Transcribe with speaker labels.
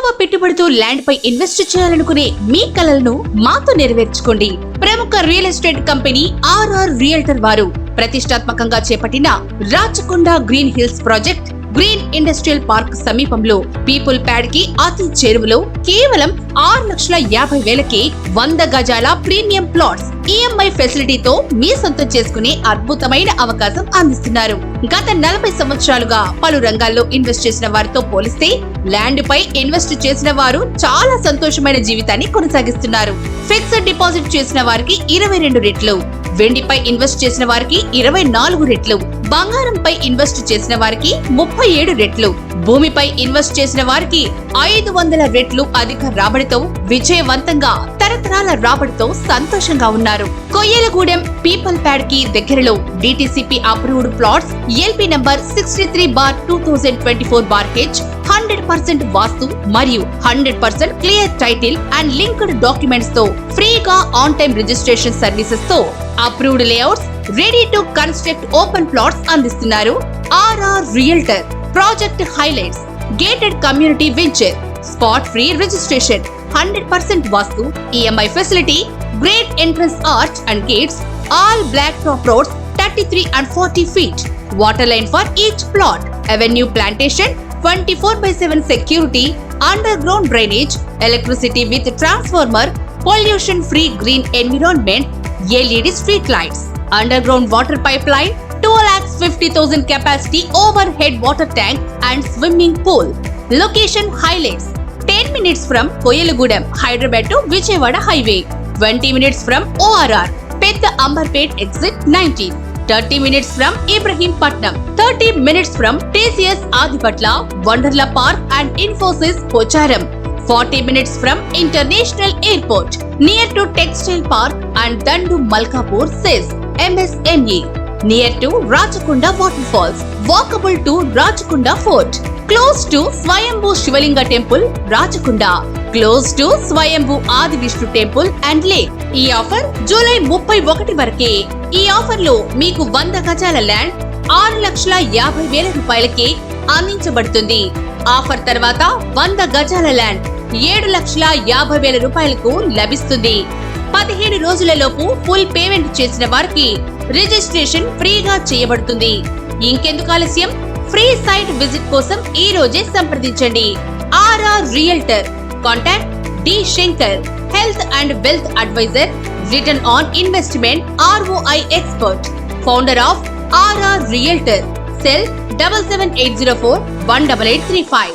Speaker 1: తక్కువ పెట్టుబడితో ల్యాండ్ పై ఇన్వెస్ట్ చేయాలనుకునే మీ కలలను మాతో నెరవేర్చుకోండి. ప్రముఖ real estate company RR realtor వారు ప్రతిష్టాత్మకంగా చేపట్టిన Rachakonda green hills project green industrial park సమీపంలో పీపుల్ ప్యాడ్ కి అతి చేరువలో కేవలం 6,50,000కి 100 గజాల ప్రీమియం ప్లాట్స్ ఈఎంఐ ఫెసిలిటీతో మీ సొంతం చేసుకునే అద్భుతమైన అవకాశం అందిస్తున్నారు. గత 40 సంవత్సరాలుగా పలు రంగాల్లో ఇన్వెస్ట్ చేసిన వారితో పోలిస్తే ల్యాండ్ పై ఇన్వెస్ట్ చేసిన వారు చాలా సంతోషమైన జీవితాన్ని కొనసాగిస్తున్నారు. ఫిక్స్డ్ డిపాజిట్ చేసిన వారికి 22 రెట్లు, వెండిపై ఇన్వెస్ట్ చేసిన వారికి 24 రెట్లు, బంగారంపై ఇన్వెస్ట్ చేసిన వారికి 37 రెట్లు, భూమిపై ఇన్వెస్ట్ చేసిన వారికి 500 రెట్లు అధిక రాబడితో విజయవంతంగా తరతరాల రాబడితో సంతోషంగా ఉన్నారు. కొయ్యలగూడెం పీపుల్ ప్యాడ్ కి దగ్గరలో DTCP approved plots LP number 63/2024/H 100% vastu మరియు 100% clear title and linked documents తో ఫ్రీగా ఆన్ టైమ్ రిజిస్ట్రేషన్ సర్వీసెస్ తో approved layouts ready to construct open plots అందిస్తున్నారు RR realtor. Project highlights: gated community venture, spot free registration, 100% vastu, EMI facility, great entrance arch and gates, all black top roads 33 and 40 feet, water line for each plot, avenue plantation, 24/7 security, underground drainage, electricity with transformer, pollution free green environment, LED street lights, underground water pipeline, 2,50,000 capacity overhead water tank and swimming pool. Location highlights: 10 minutes from Koyalagudem, Hyderabad to Vijayawada highway, 20 minutes from ORR, Pedda Ambarpet exit 19, 30 minutes from Ibrahimpatnam, 30 minutes from TCS Adipatla, Wonderla Park and Infosys Pocharam, 40 minutes from International Airport, near to Textile Park and Dandu Malkapur says MSME, near to Rajakonda Waterfalls, walkable to Rajakonda Fort, close to Swayambhu Shivalinga Temple, Rajakonda, close to Swayambhu Adi Vishnu Temple and Lake. ఈ offer July 31 వరకే. ఈ offer లో మీకు 100 గజాల land 6,50,000 రూపాయలకే అందించబడుతుంది. Offer తర్వాత 100 గజాల ల్యాండ్ 7,50,000 రూపాయలకు లభిస్తుంది. 15 రోజులలోపు ఫుల్ పేమెంట్ చేసిన వారికి రిజిస్ట్రేషన్ ఫ్రీగా చేయబడుతుంది. ఇంకెందుకు ఆలస్యం? ఫ్రీ సైట్ విజిట్ కోసం ఈ రోజే సంప్రదించండి. RR realtor. Contact D Shankar, health and wealth advisor, return on investment ROI expert, founder of RR Realtor. Cell 7780418835.